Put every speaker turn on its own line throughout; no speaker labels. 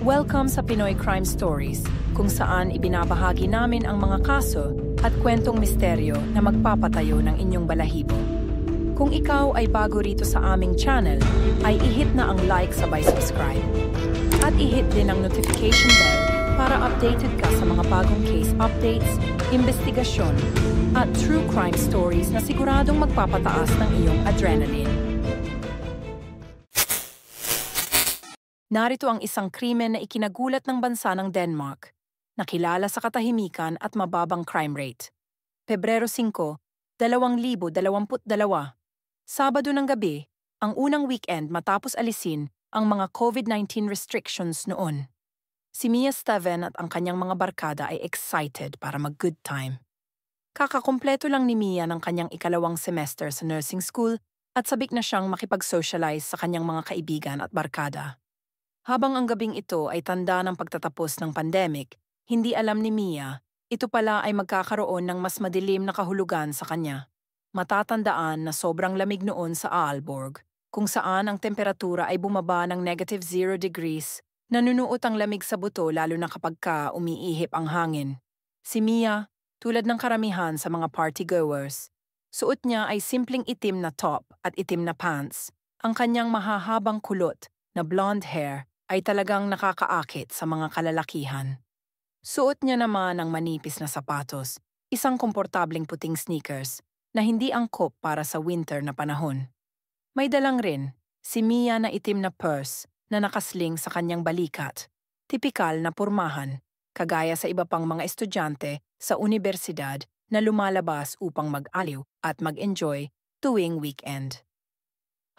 Welcome sa Pinoy Crime Stories, kung saan ibinabahagi namin ang mga kaso at kwentong misteryo na magpapatayo ng inyong balahibo. Kung ikaw ay bago rito sa aming channel, ay i-hit na ang like sabay subscribe. At i-hit din ang notification bell para updated ka sa mga bagong case updates, investigasyon, at true crime stories na siguradong magpapataas ng iyong adrenaline. Narito ang isang krimen na ikinagulat ng bansa ng Denmark, nakilala sa katahimikan at mababang crime rate. Pebrero 5, 2022. Sabado ng gabi, ang unang weekend matapos alisin ang mga COVID-19 restrictions noon. Si Mia Steven at ang kanyang mga barkada ay excited para mag-good time. Kakakumpleto lang ni Mia ng kanyang ikalawang semester sa nursing school at sabik na siyang makipag-socialize sa kanyang mga kaibigan at barkada. Habang ang gabing ito ay tanda ng pagtatapos ng pandemic, hindi alam ni Mia, ito pala ay magkakaroon ng mas madilim na kahulugan sa kanya. Matatandaan na sobrang lamig noon sa Aalborg, kung saan ang temperatura ay bumaba ng -0 degrees, nanunuot ang lamig sa buto lalo na kapag umiihip ang hangin. Si Mia, tulad ng karamihan sa mga partygoers, suot niya ay simpleng itim na top at itim na pants. Ang kanyang mahahabang kulot na blonde hair ay talagang nakakaakit sa mga kalalakihan. Suot niya naman ang manipis na sapatos, isang komportableng puting sneakers na hindi angkop para sa winter na panahon. May dalang rin si Mia na itim na purse na nakasling sa kanyang balikat, tipikal na pormahan, kagaya sa iba pang mga estudyante sa unibersidad na lumalabas upang mag-aliw at mag-enjoy tuwing weekend.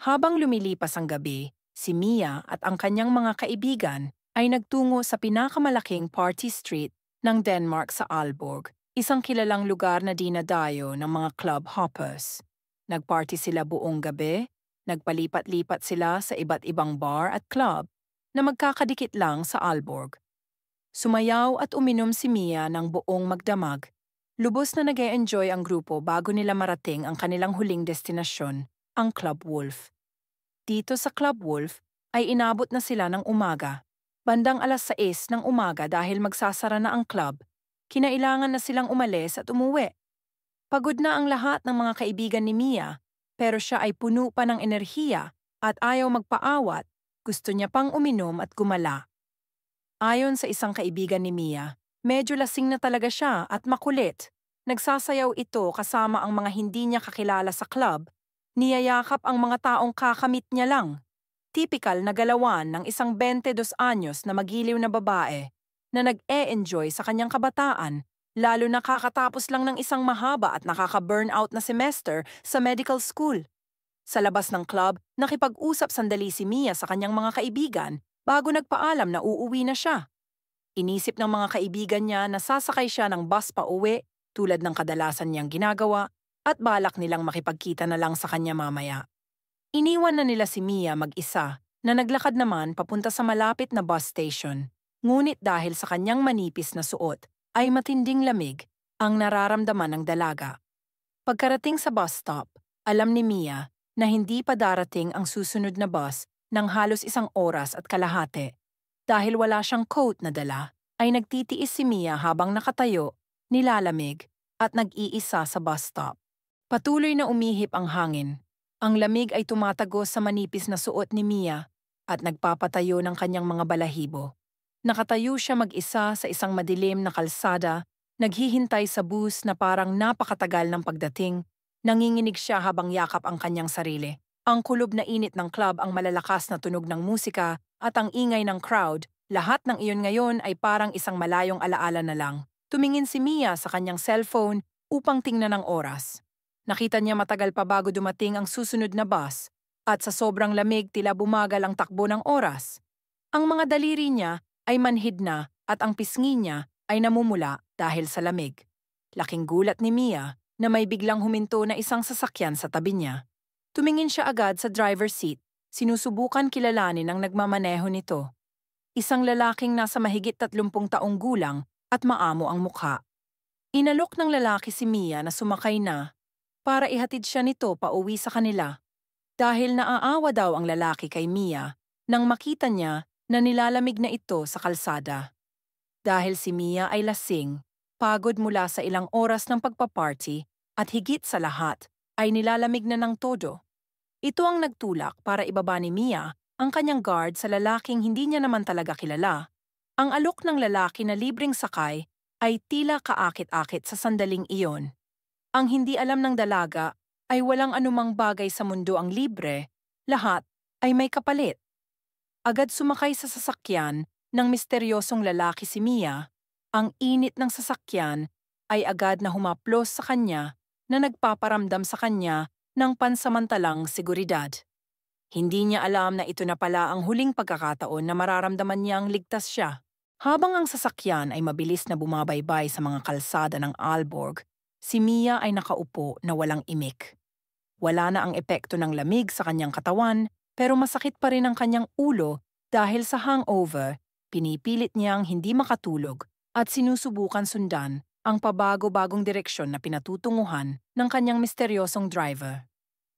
Habang lumilipas ang gabi, si Mia at ang kanyang mga kaibigan ay nagtungo sa pinakamalaking party street ng Denmark sa Aalborg, isang kilalang lugar na dinadayo ng mga club hoppers. Nagparty sila buong gabi, nagpalipat-lipat sila sa iba't ibang bar at club na magkakadikit lang sa Aalborg. Sumayaw at uminom si Mia ng buong magdamag. Lubos na nag-e-enjoy ang grupo bago nila marating ang kanilang huling destinasyon, ang Club Wolf. Dito sa Club Wolf ay inabot na sila ng umaga. Bandang 6:00 ng umaga dahil magsasara na ang club, kinailangan na silang umalis at umuwi. Pagod na ang lahat ng mga kaibigan ni Mia, pero siya ay puno pa ng enerhiya at ayaw magpaawat, gusto niya pang uminom at gumala. Ayon sa isang kaibigan ni Mia, medyo lasing na talaga siya at makulit. Nagsasayaw ito kasama ang mga hindi niya kakilala sa club. Niyayakap ang mga taong kakamit niya lang. Tipikal na galawan ng isang 22 anyos na magiliw na babae na nag-e-enjoy sa kanyang kabataan, lalo na kakatapos lang ng isang mahaba at nakaka-burnout na semester sa medical school. Sa labas ng club, nakipag-usap sandali si Mia sa kanyang mga kaibigan bago nagpaalam na uuwi na siya. Inisip ng mga kaibigan niya na sasakay siya ng bus pa uwi tulad ng kadalasan niyang ginagawa, at balak nilang makipagkita na lang sa kanya mamaya. Iniwan na nila si Mia mag-isa na naglakad naman papunta sa malapit na bus station. Ngunit dahil sa kanyang manipis na suot ay matinding lamig ang nararamdaman ng dalaga. Pagkarating sa bus stop, alam ni Mia na hindi pa darating ang susunod na bus ng halos 1 oras at kalahati. Dahil wala siyang coat na dala, ay nagtitiis si Mia habang nakatayo, nilalamig at nag-iisa sa bus stop. Patuloy na umihip ang hangin. Ang lamig ay tumatagos sa manipis na suot ni Mia at nagpapatayo ng kanyang mga balahibo. Nakatayo siya mag-isa sa isang madilim na kalsada, naghihintay sa bus na parang napakatagal ng pagdating. Nanginginig siya habang yakap ang kanyang sarili. Ang kulob na init ng club, ang malalakas na tunog ng musika at ang ingay ng crowd, lahat ng iyon ngayon ay parang isang malayong alaala na lang. Tumingin si Mia sa kanyang cellphone upang tingnan ang oras. Nakita niya matagal pa bago dumating ang susunod na bus at sa sobrang lamig tila bumagal ang takbo ng oras. Ang mga daliri niya ay manhid na at ang pisngi niya ay namumula dahil sa lamig. Laking gulat ni Mia na may biglang huminto na isang sasakyan sa tabi niya. Tumingin siya agad sa driver's seat, sinusubukan kilalanin ang nagmamaneho nito. Isang lalaking nasa mahigit 30 taong gulang at maamo ang mukha. Inalok ng lalaki si Mia na sumakay na para ihatid siya nito pauwi sa kanila. Dahil naaawa daw ang lalaki kay Mia nang makita niya na nilalamig na ito sa kalsada. Dahil si Mia ay lasing, pagod mula sa ilang oras ng pagpaparty at higit sa lahat ay nilalamig na ng todo. Ito ang nagtulak para ibaba ni Mia ang kanyang guard sa lalaking hindi niya naman talaga kilala. Ang alok ng lalaki na libreng sakay ay tila kaakit-akit sa sandaling iyon. Ang hindi alam ng dalaga ay walang anumang bagay sa mundo ang libre, lahat ay may kapalit. Agad sumakay sa sasakyan ng misteryosong lalaki si Mia, ang init ng sasakyan ay agad na humaplos sa kanya na nagpaparamdam sa kanya ng pansamantalang seguridad. Hindi niya alam na ito na pala ang huling pagkakataon na mararamdaman niyang ligtas siya. Habang ang sasakyan ay mabilis na bumabaybay sa mga kalsada ng Aalborg, si Mia ay nakaupo na walang imik. Wala na ang epekto ng lamig sa kanyang katawan, pero masakit pa rin ang kanyang ulo dahil sa hangover, pinipilit niyang hindi makatulog at sinusubukan sundan ang pabago-bagong direksyon na pinatutunguhan ng kanyang misteryosong driver.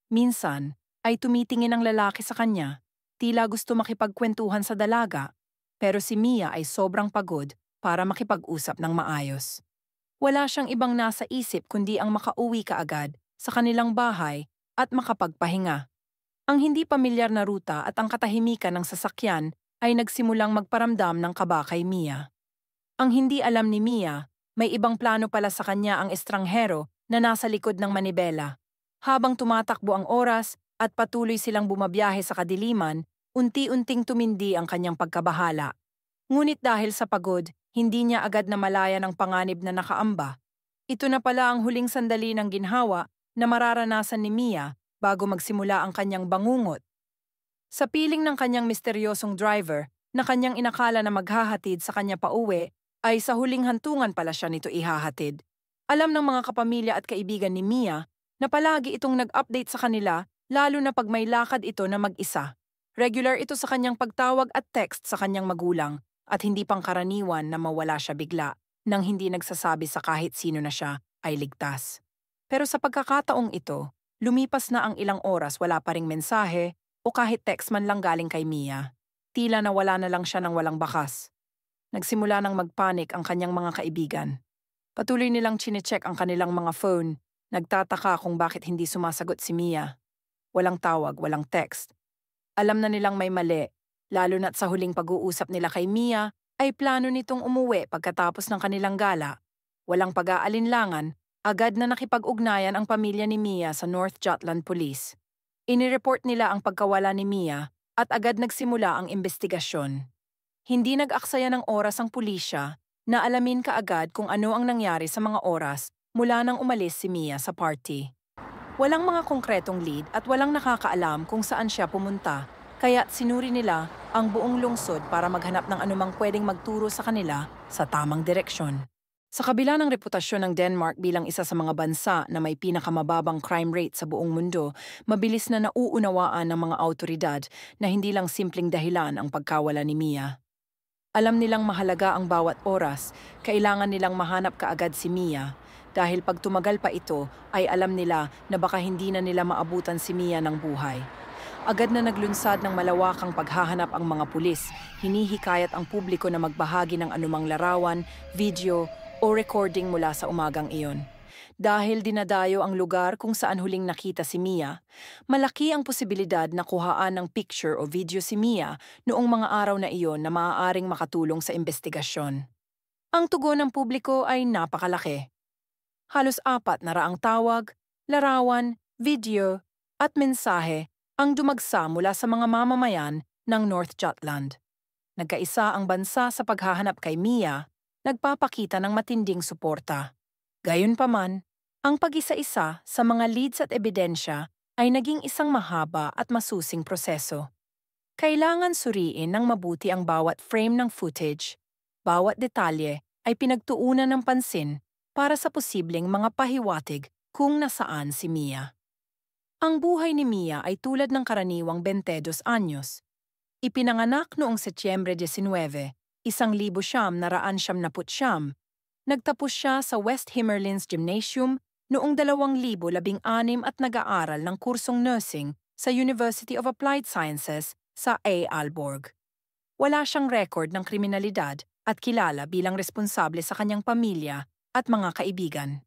Minsan ay tumitingin ang lalaki sa kanya, tila gusto makipagkwentuhan sa dalaga, pero si Mia ay sobrang pagod para makipag-usap ng maayos. Wala siyang ibang nasa isip kundi ang makauwi kaagad sa kanilang bahay at makapagpahinga. Ang hindi pamilyar na ruta at ang katahimikan ng sasakyan ay nagsimulang magparamdam ng kaba kay Mia. Ang hindi alam ni Mia, may ibang plano pala sa kanya ang estranghero na nasa likod ng manibela. Habang tumatakbo ang oras at patuloy silang bumabiyahe sa kadiliman, unti-unting tumindi ang kanyang pagkabahala. Ngunit dahil sa pagod, hindi niya agad na malaya ng panganib na nakaamba. Ito na pala ang huling sandali ng ginhawa na mararanasan ni Mia bago magsimula ang kanyang bangungot. Sa piling ng kanyang misteryosong driver na kanyang inakala na maghahatid sa kanya pauwi, ay sa huling hantungan pala siya nito ihahatid. Alam ng mga kapamilya at kaibigan ni Mia na palagi itong nag-update sa kanila lalo na pag may lakad ito na mag-isa. Regular ito sa kanyang pagtawag at text sa kanyang magulang at hindi pangkaraniwan na mawala siya bigla nang hindi nagsasabi sa kahit sino na siya ay ligtas. Pero sa pagkakataong ito, lumipas na ang ilang oras wala pa ring mensahe o kahit text man lang galing kay Mia. Tila nawala na lang siya ng walang bakas. Nagsimula nang magpanik ang kanyang mga kaibigan. Patuloy nilang chinecheck ang kanilang mga phone, nagtataka kung bakit hindi sumasagot si Mia. Walang tawag, walang text. Alam na nilang may mali, lalo na't sa huling pag-uusap nila kay Mia ay plano nitong umuwi pagkatapos ng kanilang gala. Walang pag-aalinlangan, agad na nakipag-ugnayan ang pamilya ni Mia sa North Jutland Police. Inireport nila ang pagkawala ni Mia at agad nagsimula ang investigasyon. Hindi nag-aksaya ng oras ang pulisya na alamin kaagad kung ano ang nangyari sa mga oras mula nang umalis si Mia sa party. Walang mga konkretong lead at walang nakakaalam kung saan siya pumunta, kaya sinuri nila ang buong lungsod para maghanap ng anumang pwedeng magturo sa kanila sa tamang direksyon. Sa kabila ng reputasyon ng Denmark bilang isa sa mga bansa na may pinakamababang crime rate sa buong mundo, mabilis na nauunawaan ng mga awtoridad na hindi lang simpleng dahilan ang pagkawala ni Mia. Alam nilang mahalaga ang bawat oras, kailangan nilang mahanap kaagad si Mia. Dahil pag tumagal pa ito, ay alam nila na baka hindi na nila maabutan si Mia ng buhay. Agad na naglunsad ng malawakang paghahanap ang mga pulis, hinihikayat ang publiko na magbahagi ng anumang larawan, video o recording mula sa umagang iyon. Dahil dinadayo ang lugar kung saan huling nakita si Mia, malaki ang posibilidad na kuhaan ng picture o video si Mia noong mga araw na iyon na maaaring makatulong sa investigasyon. Ang tugon ng publiko ay napakalaki. Halos 400 tawag, larawan, video at mensahe ang dumagsa mula sa mga mamamayan ng North Jutland. Nagkaisa ang bansa sa paghahanap kay Mia, nagpapakita ng matinding suporta. Gayunpaman, ang pag-isa-isa sa mga leads at ebidensya ay naging isang mahaba at masusing proseso. Kailangan suriin ng mabuti ang bawat frame ng footage. Bawat detalye ay pinagtuunan ng pansin para sa posibleng mga pahiwatig kung nasaan si Mia. Ang buhay ni Mia ay tulad ng karaniwang 22 anyos. Ipinanganak noong Setyembre 19, 1979. Nagtapos siya sa West Himmerlins Gymnasium noong 2016 at nag-aaral ng kursong nursing sa University of Applied Sciences sa Aalborg. Wala siyang record ng kriminalidad at kilala bilang responsable sa kanyang pamilya at mga kaibigan.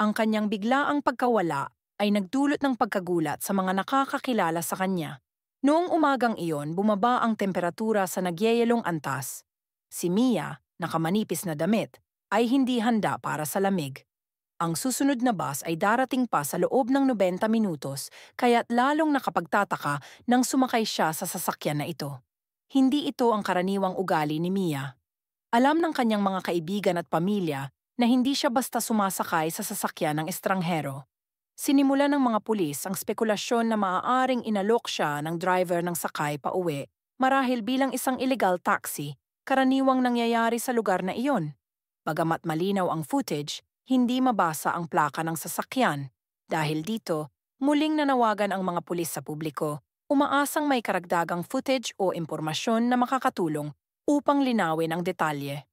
Ang kanyang biglaang pagkawala ay nagdulot ng pagkagulat sa mga nakakakilala sa kanya. Noong umagang iyon, bumaba ang temperatura sa nagyayelong antas. Si Mia, nakamanipis na damit, ay hindi handa para sa lamig. Ang susunod na bus ay darating pa sa loob ng 90 minutos, kaya't lalong nakapagtataka nang sumakay siya sa sasakyan na ito. Hindi ito ang karaniwang ugali ni Mia. Alam ng kanyang mga kaibigan at pamilya na hindi siya basta sumasakay sa sasakyan ng estranghero. Sinimula ng mga pulis ang spekulasyon na maaaring inalok siya ng driver ng sakay pauwi marahil bilang isang illegal taxi, karaniwang nangyayari sa lugar na iyon. Bagamat malinaw ang footage, hindi mabasa ang plaka ng sasakyan. Dahil dito, muling nanawagan ang mga pulis sa publiko, umaasang may karagdagang footage o impormasyon na makakatulong upang linawin ang detalye.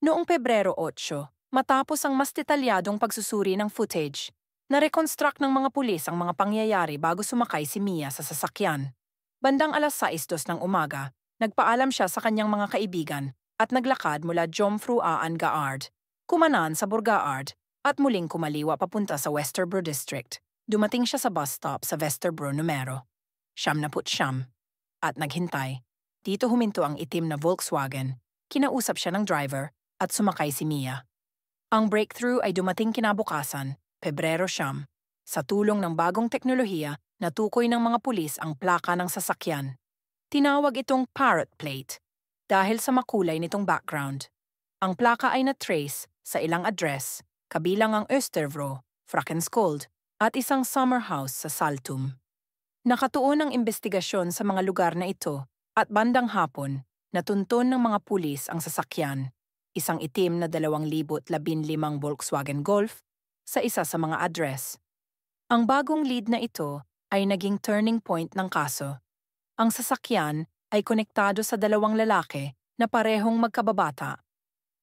Noong Pebrero 8, matapos ang mas detalyadong pagsusuri ng footage, na-reconstruct ng mga pulis ang mga pangyayari bago sumakay si Mia sa sasakyan. Bandang alas 6:00 ng umaga, nagpaalam siya sa kanyang mga kaibigan at naglakad mula Jomfruaan Gaard, kumanan sa Burgaard, at muling kumaliwa papunta sa Westerbro District. Dumating siya sa bus stop sa Westerbro numero 79 at naghintay. Dito huminto ang itim na Volkswagen. Kinausap siya ng driver at sumakay si Mia. Ang breakthrough ay dumating kinabukasan, Pebrero 9, sa tulong ng bagong teknolohiya natukoy ng mga pulis ang plaka ng sasakyan. Tinawag itong parrot plate dahil sa makulay nitong background. Ang plaka ay na-trace sa ilang address, kabilang ang Östervrå, Frackenskold, at isang summer house sa Saltum. Nakatuon ang investigasyon sa mga lugar na ito at bandang hapon, natunton ng mga pulis ang sasakyan, isang itim na 2015 Volkswagen Golf, sa isa sa mga address. Ang bagong lead na ito ay naging turning point ng kaso. Ang sasakyan ay konektado sa dalawang lalaki na parehong magkababata.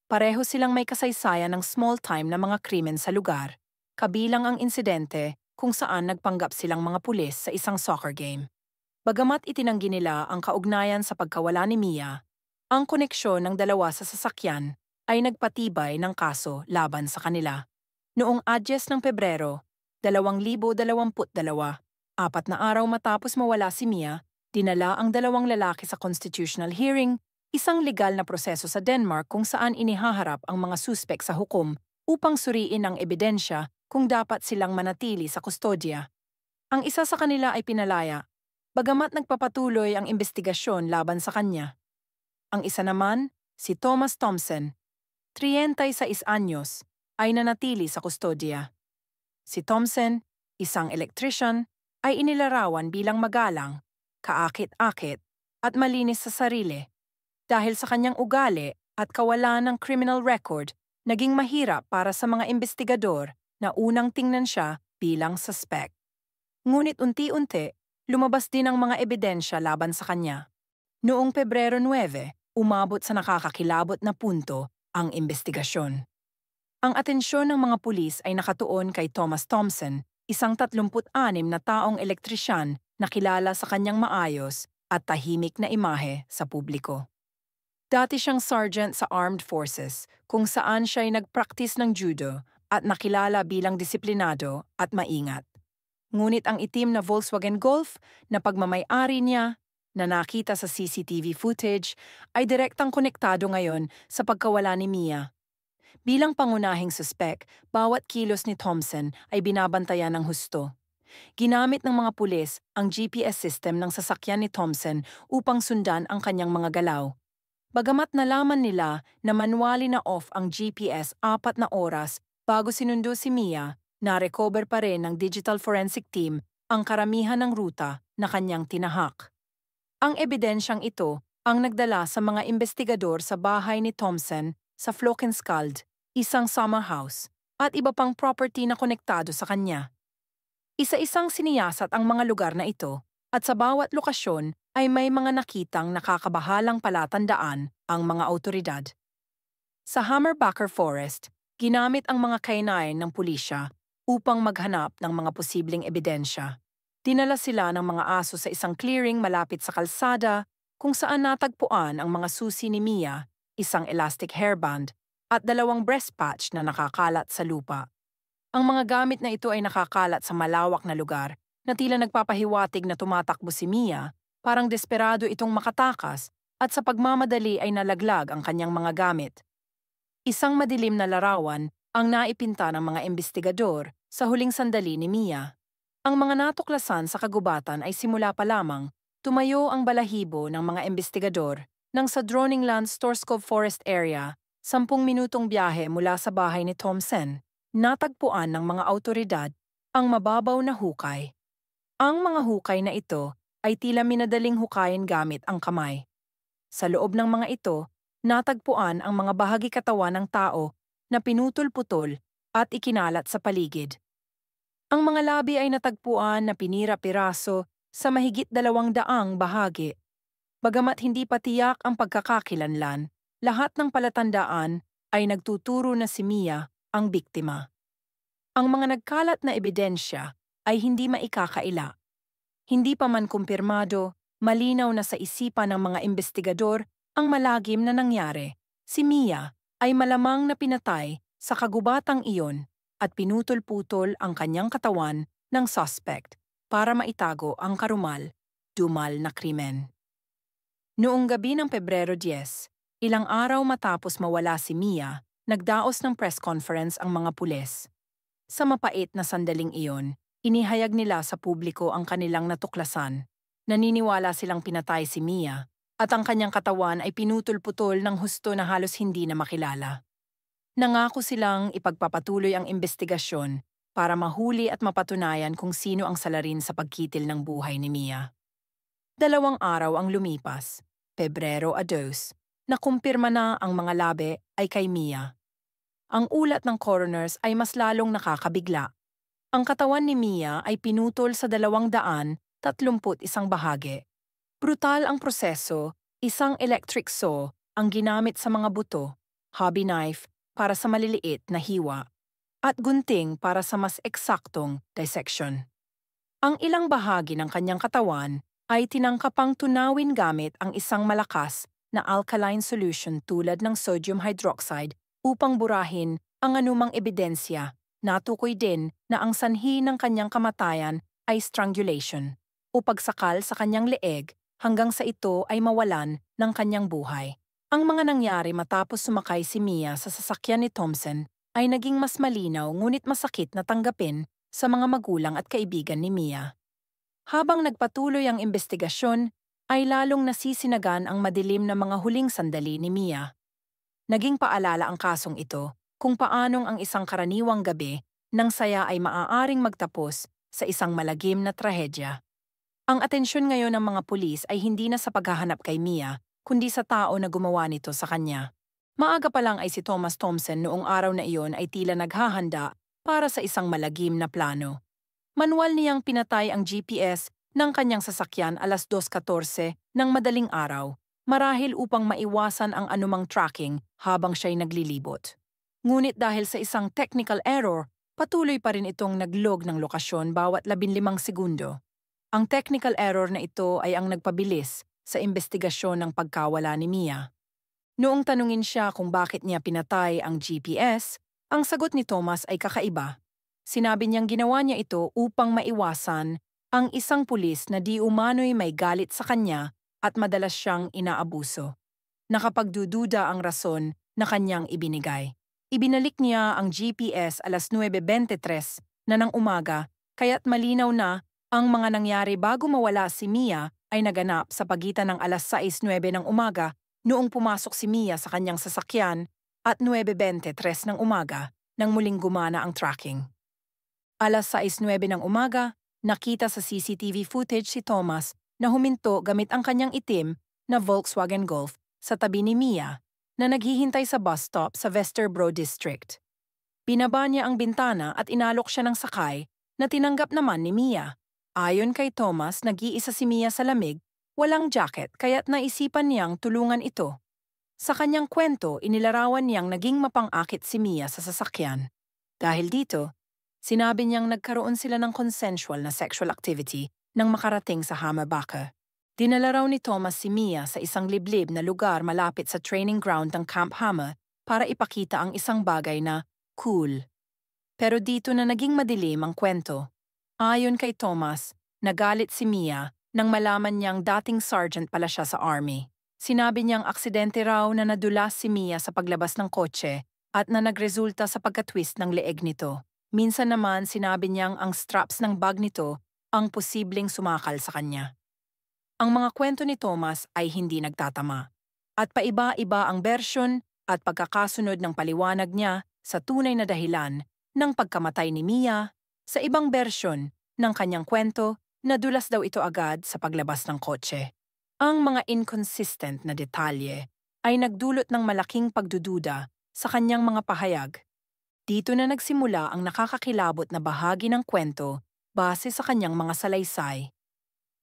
Pareho silang may kasaysayan ng small-time na mga krimen sa lugar, kabilang ang insidente kung saan nagpanggap silang mga pulis sa isang soccer game. Bagamat itinanggi nila ang kaugnayan sa pagkawala ni Mia, ang koneksyon ng dalawa sa sasakyan ay nagpatibay ng kaso laban sa kanila. Noong 10 ng Pebrero, 2022, 4 na araw matapos mawala si Mia, dinala ang dalawang lalaki sa constitutional hearing, isang legal na proseso sa Denmark kung saan inihaharap ang mga suspek sa hukom upang suriin ang ebidensya kung dapat silang manatili sa kustodya. Ang isa sa kanila ay pinalaya, bagamat nagpapatuloy ang investigasyon laban sa kanya. Ang isa naman, si Thomas Thomsen, 36 anyos, ay nanatili sa kustodya. Si Thomsen, isang electrician, ay inilarawan bilang magalang, kaakit-akit, at malinis sa sarili. Dahil sa kanyang ugali at kawalan ng criminal record, naging mahirap para sa mga investigador na unang tingnan siya bilang suspect. Ngunit unti-unti, lumabas din ang mga ebidensya laban sa kanya. Noong Pebrero 9, umabot sa nakakakilabot na punto ang investigasyon. Ang atensyon ng mga pulis ay nakatuon kay Thomas Thomsen, isang 36 na taong elektrisyan na kilala sa kanyang maayos at tahimik na imahe sa publiko. Dati siyang sergeant sa Armed Forces kung saan siya ay nagpractice ng judo at nakilala bilang disiplinado at maingat. Ngunit ang itim na Volkswagen Golf na pagmamay-ari niya, na nakita sa CCTV footage, ay direktang konektado ngayon sa pagkawala ni Mia. Bilang pangunahing suspek, bawat kilos ni Thomsen ay binabantayan ng husto. Ginamit ng mga pulis ang GPS system ng sasakyan ni Thomsen upang sundan ang kanyang mga galaw. Bagamat nalaman nila na manually na off ang GPS 4 na oras bago sinundo si Mia, na-recover pa rin ng digital forensic team ang karamihan ng ruta na kanyang tinahak. Ang ebidensyang ito ang nagdala sa mga investigador sa bahay ni Thomsen sa Flockenskald, isang summer house, at iba pang property na konektado sa kanya. Isa-isang siniyasat ang mga lugar na ito, at sa bawat lokasyon ay may mga nakitang nakakabahalang palatandaan ang mga awtoridad. Sa Hammerbacher Forest, ginamit ang mga K9 ng pulisya upang maghanap ng mga posibleng ebidensya. Dinala sila ng mga aso sa isang clearing malapit sa kalsada kung saan natagpuan ang mga susi ni Mia, isang elastic hairband, at 2 breast patch na nakakalat sa lupa. Ang mga gamit na ito ay nakakalat sa malawak na lugar na tila nagpapahiwatig na tumatakbo si Mia, parang desperado itong makatakas at sa pagmamadali ay nalaglag ang kanyang mga gamit. Isang madilim na larawan ang naipinta ng mga investigador sa huling sandali ni Mia. Ang mga natuklasan sa kagubatan ay simula pa lamang tumayo ang balahibo ng mga investigador nang sa Droningland Storskov Forest Area, 10 minutong biyahe mula sa bahay ni Thompson, natagpuan ng mga awtoridad ang mababaw na hukay. Ang mga hukay na ito ay tila minadaling hukayin gamit ang kamay. Sa loob ng mga ito, natagpuan ang mga bahagi katawan ng tao na pinutol-putol at ikinalat sa paligid. Ang mga labi ay natagpuan na pinira-piraso sa mahigit 200 bahagi. Bagamat hindi pa tiyak ang pagkakakilanlan, lahat ng palatandaan ay nagtuturo na si Mia ang biktima. Ang mga nagkalat na ebidensya ay hindi maikakaila. Hindi pa man kumpirmado, malinaw na sa isipan ng mga investigador ang malagim na nangyari. Si Mia ay malamang na pinatay sa kagubatang iyon at pinutol-putol ang kanyang katawan ng suspect para maitago ang karumal-dumal na krimen. Noong gabi ng Pebrero 10, ilang araw matapos mawala si Mia, nagdaos ng press conference ang mga pulis. Sa mapait na sandaling iyon, inihayag nila sa publiko ang kanilang natuklasan. Naniniwala silang pinatay si Mia at ang kanyang katawan ay pinutol-putol ng husto na halos hindi na makilala. Nangako silang ipagpapatuloy ang investigasyon para mahuli at mapatunayan kung sino ang salarin sa pagkitil ng buhay ni Mia. 2 araw ang lumipas, Pebrero 2, nakumpirma na ang mga labi ay kay Mia. Ang ulat ng coroners ay mas lalong nakakabigla. Ang katawan ni Mia ay pinutol sa 231 bahagi. Brutal ang proseso, isang electric saw ang ginamit sa mga buto, hobby knife para sa maliliit na hiwa, at gunting para sa mas eksaktong dissection. Ang ilang bahagi ng kanyang katawan ay tinangkapang tunawin gamit ang isang malakas na alkaline solution tulad ng sodium hydroxide upang burahin ang anumang ebidensya. Natukoy din na ang sanhi ng kanyang kamatayan ay strangulation o pagsakal sa kanyang leeg hanggang sa ito ay mawalan ng kanyang buhay. Ang mga nangyari matapos sumakay si Mia sa sasakyan ni Thompson ay naging mas malinaw ngunit masakit na tanggapin sa mga magulang at kaibigan ni Mia. Habang nagpatuloy ang investigasyon, ay lalong nasisinagan ang madilim na mga huling sandali ni Mia. Naging paalala ang kasong ito kung paanong ang isang karaniwang gabi ng saya ay maaaring magtapos sa isang malagim na trahedya. Ang atensyon ngayon ng mga pulis ay hindi na sa paghahanap kay Mia, kundi sa tao na gumawa nito sa kanya. Maaga pa lang ay si Thomas Thompson noong araw na iyon ay tila naghahanda para sa isang malagim na plano. Manual niyang pinatay ang GPS ng kanyang sasakyan alas 2:14 ng madaling araw, marahil upang maiwasan ang anumang tracking habang siya'y naglilibot. Ngunit dahil sa isang technical error, patuloy pa rin itong naglog ng lokasyon bawat 15 segundo. Ang technical error na ito ay ang nagpabilis sa investigasyon ng pagkawala ni Mia. Noong tanungin siya kung bakit niya pinatay ang GPS, ang sagot ni Thomas ay kakaiba. Sinabi niyang ginawa niya ito upang maiwasan ang isang pulis na di umano'y may galit sa kanya at madalas siyang inaabuso. Nakapagdududa ang rason na kanyang ibinigay. Ibinalik niya ang GPS alas 9:23 na ng umaga, kaya't malinaw na ang mga nangyari bago mawala si Mia ay naganap sa pagitan ng alas 6:09 ng umaga noong pumasok si Mia sa kanyang sasakyan at 9:23 ng umaga nang muling gumana ang tracking. Alas 6:09 ng umaga, nakita sa CCTV footage si Thomas na huminto gamit ang kanyang itim na Volkswagen Golf sa tabi ni Mia na naghihintay sa bus stop sa Vesterbro District. Binaba niya ang bintana at inalok siya ng sakay na tinanggap naman ni Mia. Ayon kay Thomas, nag-iisa si Mia sa lamig, walang jacket kaya't naisipan niyang tulungan ito. Sa kanyang kwento, inilarawan niyang naging mapang-akit si Mia sa sasakyan. Dahil dito, sinabi niyang nagkaroon sila ng consensual na sexual activity nang makarating sa Hammerbacke. Dinala raw ni Thomas si Mia sa isang liblib na lugar malapit sa training ground ng Camp Hammer para ipakita ang isang bagay na cool. Pero dito na naging madilim ang kwento. Ayon kay Thomas, nagalit si Mia nang malaman niyang dating sergeant pala siya sa army. Sinabi niyang aksidente raw na nadulas si Mia sa paglabas ng kotse at na nagresulta sa pagkatwist ng leeg nito. Minsan naman sinabi niyang ang straps ng bag nito ang posibleng sumakal sa kanya. Ang mga kwento ni Thomas ay hindi nagtatama. At paiba-iba ang bersyon at pagkakasunod ng paliwanag niya sa tunay na dahilan ng pagkamatay ni Mia. Sa ibang bersyon ng kanyang kwento, nadulas daw ito agad sa paglabas ng kotse. Ang mga inconsistent na detalye ay nagdulot ng malaking pagdududa sa kanyang mga pahayag. Dito na nagsimula ang nakakakilabot na bahagi ng kwento base sa kanyang mga salaysay.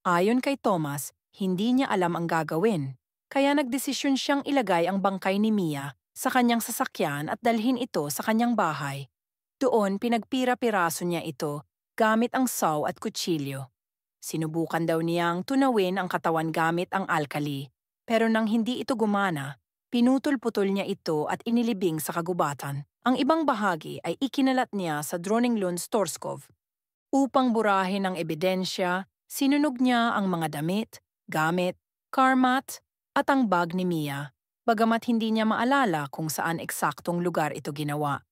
Ayon kay Thomas, hindi niya alam ang gagawin, kaya nagdesisyon siyang ilagay ang bangkay ni Mia sa kanyang sasakyan at dalhin ito sa kanyang bahay. Doon pinagpira-piraso niya ito gamit ang saw at kutsilyo. Sinubukan daw niyang tunawin ang katawan gamit ang alkali, pero nang hindi ito gumana, pinutol-putol niya ito at inilibing sa kagubatan. Ang ibang bahagi ay ikinalat niya sa Dronninglund Storskov. Upang burahin ang ebidensya, sinunog niya ang mga damit, gamit, car mat, at ang bag ni Mia, bagamat hindi niya maalala kung saan eksaktong lugar ito ginawa.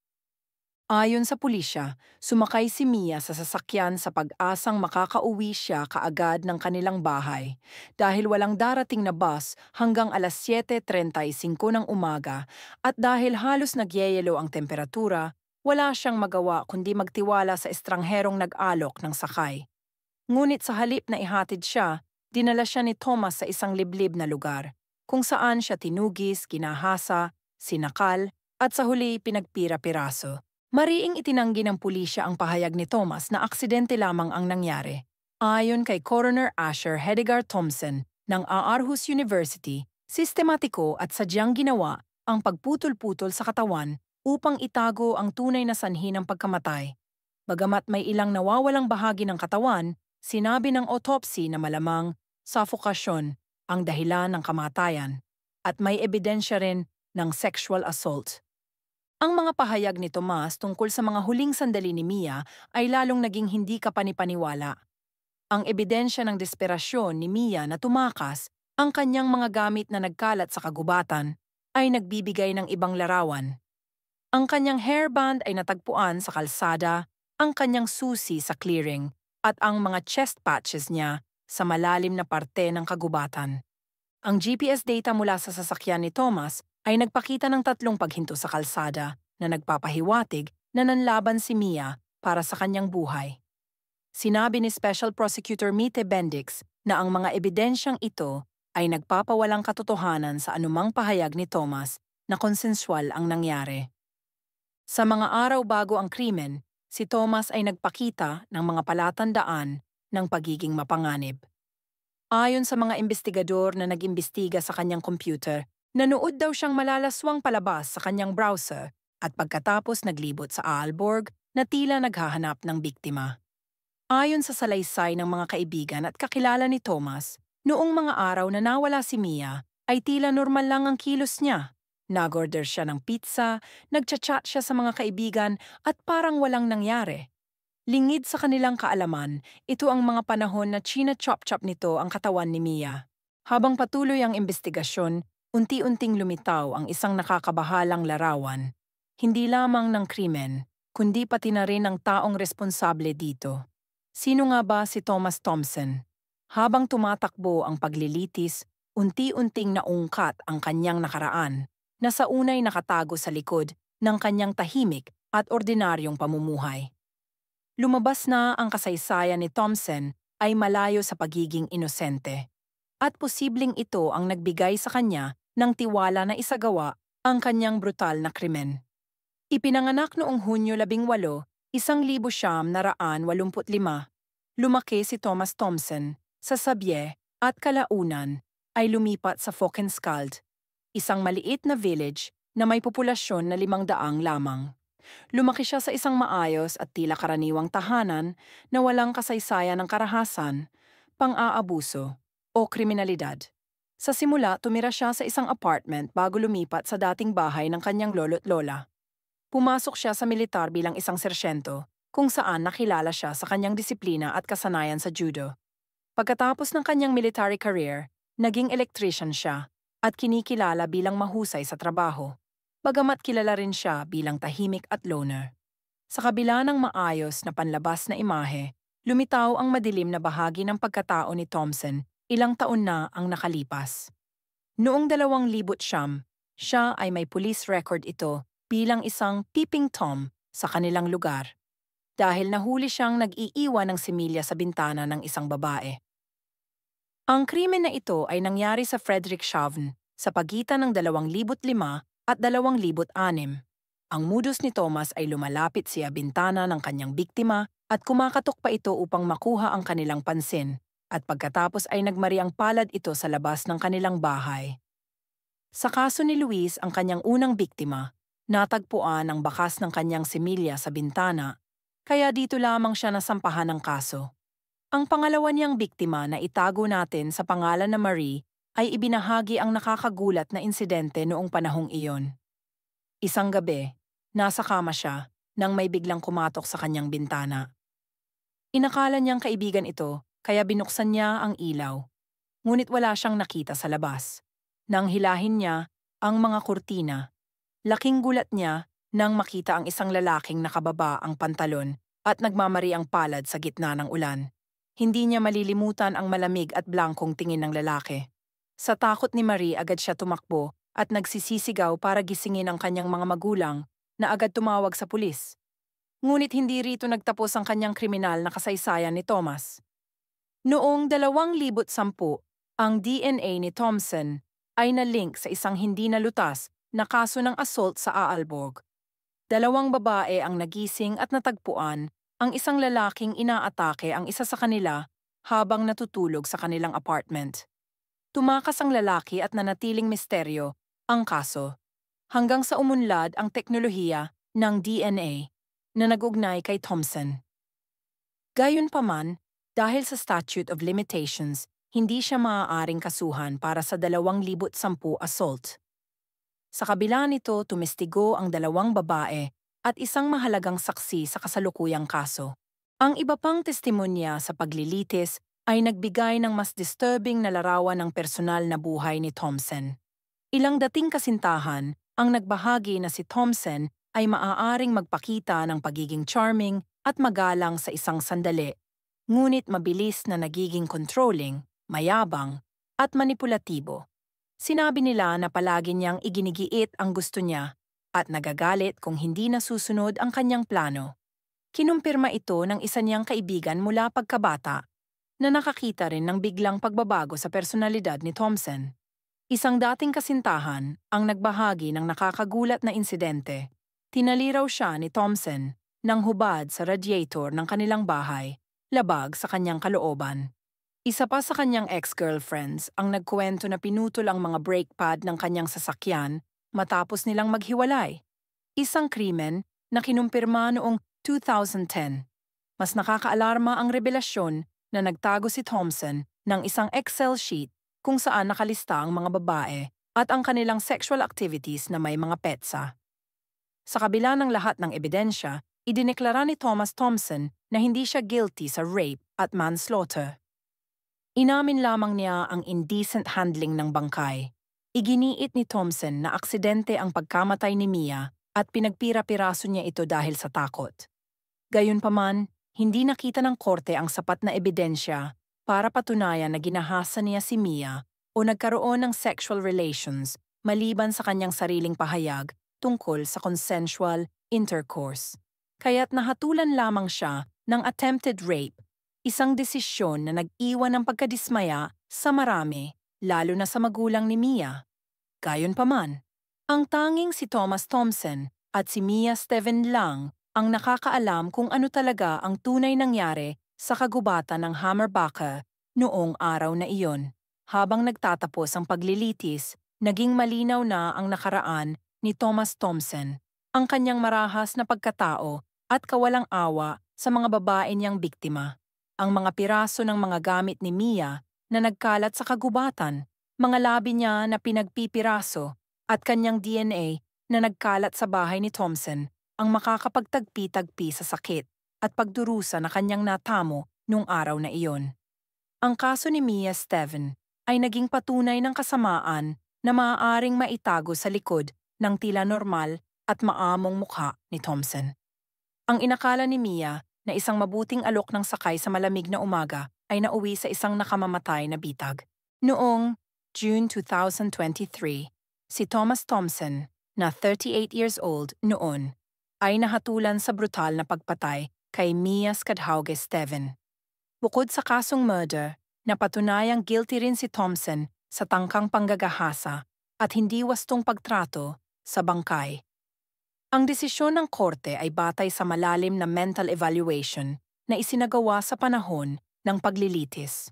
Ayon sa pulisya, sumakay si Mia sa sasakyan sa pag-asang makakauwi siya kaagad ng kanilang bahay dahil walang darating na bus hanggang alas 7:35 ng umaga at dahil halos nagyeyelo ang temperatura, wala siyang magawa kundi magtiwala sa estrangherong nag-alok ng sakay. Ngunit sa halip na ihatid siya, dinala siya ni Thomas sa isang liblib na lugar, kung saan siya tinugis, kinahasa, sinakal, at sa huli pinagpira-piraso. Mariing itinanggi ng pulisya ang pahayag ni Thomas na aksidente lamang ang nangyari. Ayon kay Coroner Asher Hedegaard Thompson ng Aarhus University, sistematiko at sadyang ginawa ang pagputol-putol sa katawan upang itago ang tunay na sanhi ng pagkamatay. Bagamat may ilang nawawalang bahagi ng katawan, sinabi ng autopsy na malamang suffocation ang dahilan ng kamatayan at may ebidensya rin ng sexual assault. Ang mga pahayag ni Tomas tungkol sa mga huling sandali ni Mia ay lalong naging hindi kapanipaniwala. Ang ebidensya ng desperasyon ni Mia na tumakas, ang kanyang mga gamit na nagkalat sa kagubatan, ay nagbibigay ng ibang larawan. Ang kanyang hairband ay natagpuan sa kalsada, ang kanyang susi sa clearing, at ang mga chest patches niya sa malalim na parte ng kagubatan. Ang GPS data mula sa sasakyan ni Thomas ay nagpakita ng 3 paghinto sa kalsada na nagpapahiwatig na nanlaban si Mia para sa kanyang buhay. Sinabi ni Special Prosecutor Mite Bendix na ang mga ebidensyang ito ay nagpapawalang katotohanan sa anumang pahayag ni Thomas na konsensual ang nangyari. Sa mga araw bago ang krimen, si Thomas ay nagpakita ng mga palatandaan ng pagiging mapanganib. Ayon sa mga investigador na nag-imbestiga sa kanyang computer, nanood daw siyang malalaswang palabas sa kanyang browser at pagkatapos naglibot sa Aalborg na tila naghahanap ng biktima. Ayon sa salaysay ng mga kaibigan at kakilala ni Thomas, noong mga araw na nawala si Mia ay tila normal lang ang kilos niya. Nag-order siya ng pizza, nagchat-chat siya sa mga kaibigan at parang walang nangyari. Lingid sa kanilang kaalaman, ito ang mga panahon na china-chop-chop nito ang katawan ni Mia. Habang patuloy ang investigasyon, unti-unting lumitaw ang isang nakakabahalang larawan. Hindi lamang ng krimen, kundi pati na rin ng taong responsable dito. Sino nga ba si Thomas Thompson? Habang tumatakbo ang paglilitis, unti-unting naungkat ang kanyang nakaraan, na sa unay nakatago sa likod ng kanyang tahimik at ordinaryong pamumuhay. Lumabas na ang kasaysayan ni Thompson ay malayo sa pagiging inosente. At posibleng ito ang nagbigay sa kanya ng tiwala na isagawa ang kanyang brutal na krimen. Ipinanganak noong Hunyo 18, 1985, lumaki si Thomas Thompson sa Sabie at kalaunan ay lumipat sa Fockenskald, isang maliit na village na may populasyon na 500 lamang. Lumaki siya sa isang maayos at tila karaniwang tahanan na walang kasaysayan ng karahasan, pang-aabuso, o kriminalidad. Sa simula, tumira siya sa isang apartment bago lumipat sa dating bahay ng kanyang lolo't lola. Pumasok siya sa militar bilang isang sersyento, kung saan nakilala siya sa kanyang disiplina at kasanayan sa judo. Pagkatapos ng kanyang military career, naging electrician siya at kinikilala bilang mahusay sa trabaho. Bagamat kilala rin siya bilang tahimik at loner. Sa kabila ng maayos na panlabas na imahe, lumitaw ang madilim na bahagi ng pagkatao ni Thompson ilang taon na ang nakalipas. Noong 2009, siya ay may police record ito bilang isang peeping Tom sa kanilang lugar dahil nahuli siyang nag-iiwan ng similya sa bintana ng isang babae. Ang krimen na ito ay nangyari sa Frederick Chauvin sa pagitan ng 2005 at 2006. Ang modus ni Thomas ay lumalapit sa bintana ng kanyang biktima at kumakatok pa ito upang makuha ang kanilang pansin, at pagkatapos ay nagmariang palad ito sa labas ng kanilang bahay. Sa kaso ni Luis, ang kanyang unang biktima, natagpuan ang bakas ng kanyang similya sa bintana, kaya dito lamang siya nasampahan ng kaso. Ang pangalawa niyang biktima na itago natin sa pangalan na Marie ay ibinahagi ang nakakagulat na insidente noong panahong iyon. Isang gabi, nasa kama siya nang may biglang kumatok sa kanyang bintana. Inakala niyang kaibigan ito, kaya binuksan niya ang ilaw. Ngunit wala siyang nakita sa labas. Nang hilahin niya ang mga kurtina, laking gulat niya nang makita ang isang lalaking nakababa ang pantalon at nagmamari ang palad sa gitna ng ulan. Hindi niya malilimutan ang malamig at blankong tingin ng lalaki. Sa takot ni Marie, agad siya tumakbo at nagsisisigaw para gisingin ang kanyang mga magulang na agad tumawag sa pulis. Ngunit hindi rito nagtapos ang kanyang kriminal na kasaysayan ni Thomas. Noong 2010, ang DNA ni Thompson ay na-link sa isang hindi nalutas na kaso ng assault sa Aalborg. 2 babae ang nagising at natagpuan ang isang lalaking inaatake ang isa sa kanila habang natutulog sa kanilang apartment. Tumakas ang lalaki at nanatiling misteryo ang kaso, hanggang sa umunlad ang teknolohiya ng DNA na nag-ugnay kay Thompson. Gayunpaman, dahil sa Statute of Limitations, hindi siya maaaring kasuhan para sa 2010 assault. Sa kabila nito, tumestigo ang 2 babae at isang mahalagang saksi sa kasalukuyang kaso. Ang iba pang testimonya sa paglilitis ay nagbigay ng mas disturbing na larawan ng personal na buhay ni Thompson. Ilang dating kasintahan ang nagbahagi na si Thompson ay maaaring magpakita ng pagiging charming at magalang sa isang sandali, ngunit mabilis na nagiging controlling, mayabang, at manipulatibo. Sinabi nila na palagi niyang iginigiit ang gusto niya at nagagalit kung hindi nasusunod ang kanyang plano. Kinumpirma ito ng isa niyang kaibigan mula pagkabata na nakakita rin ng biglang pagbabago sa personalidad ni Thompson. Isang dating kasintahan ang nagbahagi ng nakakagulat na insidente. Tinaliraw siya ni Thompson nang hubad sa radiator ng kanilang bahay, labag sa kanyang kalooban. Isa pa sa kanyang ex-girlfriends ang nagkuwento na pinutol ang mga brake pad ng kanyang sasakyan matapos nilang maghiwalay. Isang krimen na kinumpirma noong 2010. Mas nakakaalarma ang revelasyon na nagtago si Thompson ng isang Excel sheet kung saan nakalista ang mga babae at ang kanilang sexual activities na may mga petsa. Sa kabila ng lahat ng ebidensya, idineklara ni Thomas Thompson na hindi siya guilty sa rape at manslaughter. Inamin lamang niya ang indecent handling ng bangkay. Iginiit ni Thompson na aksidente ang pagkamatay ni Mia at pinagpira-piraso niya ito dahil sa takot. Gayunpaman, hindi nakita ng korte ang sapat na ebidensya para patunayan na ginahasa niya si Mia o nagkaroon ng sexual relations maliban sa kanyang sariling pahayag tungkol sa consensual intercourse. Kaya't nahatulan lamang siya ng attempted rape, isang desisyon na nag-iwan ng pagkadismaya sa marami, lalo na sa magulang ni Mia. Gayunpaman, ang tanging si Thomas Thompson at si Mia Steven lang ang nakakaalam kung ano talaga ang tunay nangyari sa kagubatan ng Hammerbacher noong araw na iyon. Habang nagtatapos ang paglilitis, naging malinaw na ang nakaraan ni Thomas Thompson, ang kanyang marahas na pagkatao at kawalang awa sa mga babae niyang biktima. Ang mga piraso ng mga gamit ni Mia na nagkalat sa kagubatan, mga labi niya na pinagpipiraso, at kanyang DNA na nagkalat sa bahay ni Thompson ang makakapagtagpi-tagpi sa sakit at pagdurusa na kanyang natamo nung araw na iyon. Ang kaso ni Mia Steven ay naging patunay ng kasamaan na maaaring maitago sa likod ng tila normal at maamong mukha ni Thompson. Ang inakala ni Mia na isang mabuting alok ng sakay sa malamig na umaga ay nauwi sa isang nakamamatay na bitag. Noong June 2023, si Thomas Thompson, na 38 years old noon, ay nahatulan sa brutal na pagpatay kay Mia Skadhauge Steven. Bukod sa kasong murder, napatunayang guilty rin si Thompson sa tangkang panggagahasa at hindi wastong pagtrato sa bangkay. Ang desisyon ng korte ay batay sa malalim na mental evaluation na isinagawa sa panahon ng paglilitis.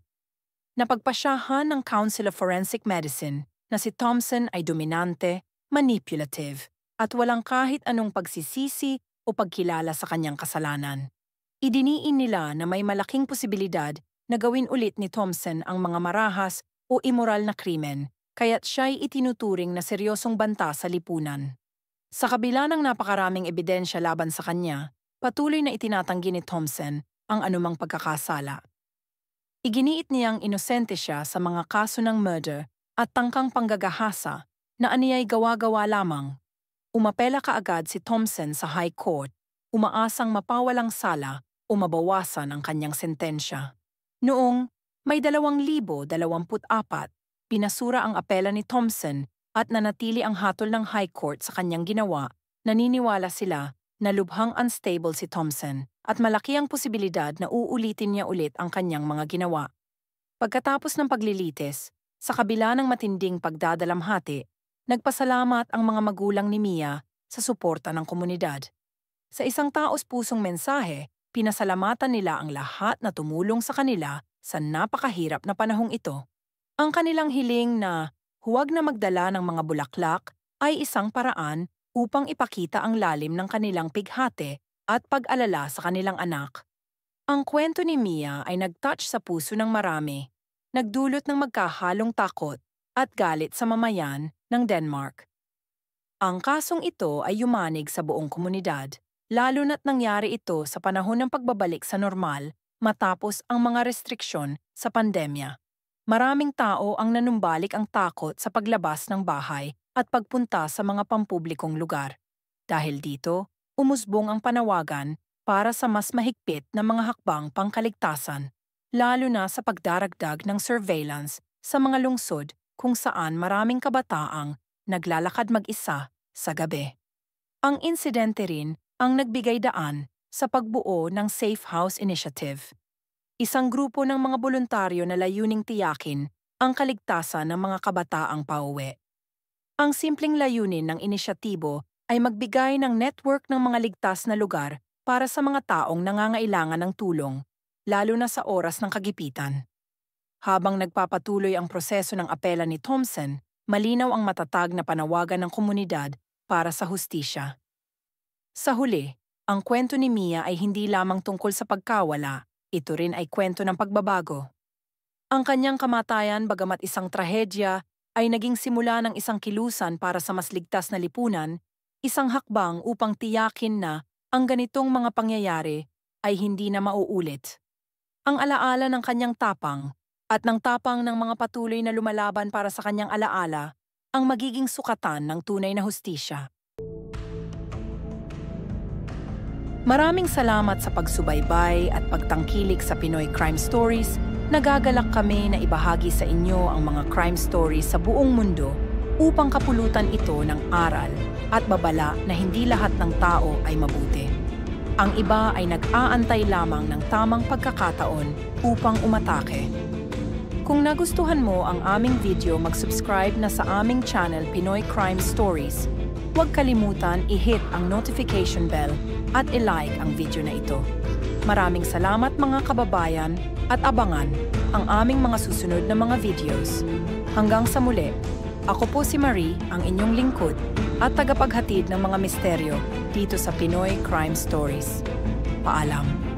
Napagpasyahan ng Council of Forensic Medicine na si Thompson ay dominante, manipulative, at walang kahit anong pagsisisi o pagkilala sa kanyang kasalanan. Idiniin nila na may malaking posibilidad na gawin ulit ni Thompson ang mga marahas o immoral na krimen, kaya't siya'y itinuturing na seryosong banta sa lipunan. Sa kabila ng napakaraming ebidensya laban sa kanya, patuloy na itinatanggi ni Thompson ang anumang pagkakasala. Iginiit niyang inosente siya sa mga kaso ng murder at tangkang panggagahasa na aniyay gawa-gawa lamang. Umapela kaagad si Thompson sa High Court, umaasang mapawalang sala o mabawasan ang kanyang sentensya. Noong may 2024, pinasura ang apela ni Thompson at nanatili ang hatol ng High Court sa kanyang ginawa. Naniniwala sila na lubhang unstable si Thompson at malaki ang posibilidad na uulitin niya ulit ang kanyang mga ginawa. Pagkatapos ng paglilitis, sa kabila ng matinding pagdadalamhati, nagpasalamat ang mga magulang ni Mia sa suporta ng komunidad. Sa isang taos-pusong mensahe, pinasalamatan nila ang lahat na tumulong sa kanila sa napakahirap na panahong ito. Ang kanilang hiling na huwag na magdala ng mga bulaklak ay isang paraan upang ipakita ang lalim ng kanilang pighati at pag-alala sa kanilang anak. Ang kwento ni Mia ay nag-touch sa puso ng marami, nagdulot ng magkahalong takot at galit sa mamayan ng Denmark. Ang kasong ito ay yumanig sa buong komunidad, lalo na't nangyari ito sa panahon ng pagbabalik sa normal matapos ang mga restriksyon sa pandemya. Maraming tao ang nanumbalik ang takot sa paglabas ng bahay at pagpunta sa mga pampublikong lugar. Dahil dito, umusbong ang panawagan para sa mas mahigpit na mga hakbang pangkaligtasan, lalo na sa pagdaragdag ng surveillance sa mga lungsod kung saan maraming kabataang naglalakad mag-isa sa gabi. Ang insidente rin ang nagbigay daan sa pagbuo ng Safe House Initiative, isang grupo ng mga voluntaryo na layuning tiyakin ang kaligtasan ng mga kabataang pauwi. Ang simpleng layunin ng inisyatibo ay magbigay ng network ng mga ligtas na lugar para sa mga taong nangangailangan ng tulong, lalo na sa oras ng kagipitan. Habang nagpapatuloy ang proseso ng apela ni Thompson, malinaw ang matatag na panawagan ng komunidad para sa hustisya. Sa huli, ang kwento ni Mia ay hindi lamang tungkol sa pagkawala, ito rin ay kwento ng pagbabago. Ang kanyang kamatayan, bagamat isang trahedya, ay naging simula ng isang kilusan para sa mas ligtas na lipunan, isang hakbang upang tiyakin na ang ganitong mga pangyayari ay hindi na mauulit. Ang alaala ng kanyang tapang at ng tapang ng mga patuloy na lumalaban para sa kanyang alaala ang magiging sukatan ng tunay na hustisya. Maraming salamat sa pagsubaybay at pagtangkilik sa Pinoy Crime Stories. Nagagalak kami na ibahagi sa inyo ang mga crime stories sa buong mundo upang kapulutan ito ng aral at babala na hindi lahat ng tao ay mabuti. Ang iba ay nag-aantay lamang ng tamang pagkakataon upang umatake. Kung nagustuhan mo ang aming video, mag-subscribe na sa aming channel Pinoy Crime Stories. Huwag kalimutan i-hit ang notification bell at i-like ang video na ito. Maraming salamat mga kababayan at abangan ang aming mga susunod na mga videos. Hanggang sa muli, ako po si Marie, ang inyong lingkod at tagapaghatid ng mga misteryo dito sa Pinoy Crime Stories. Paalam.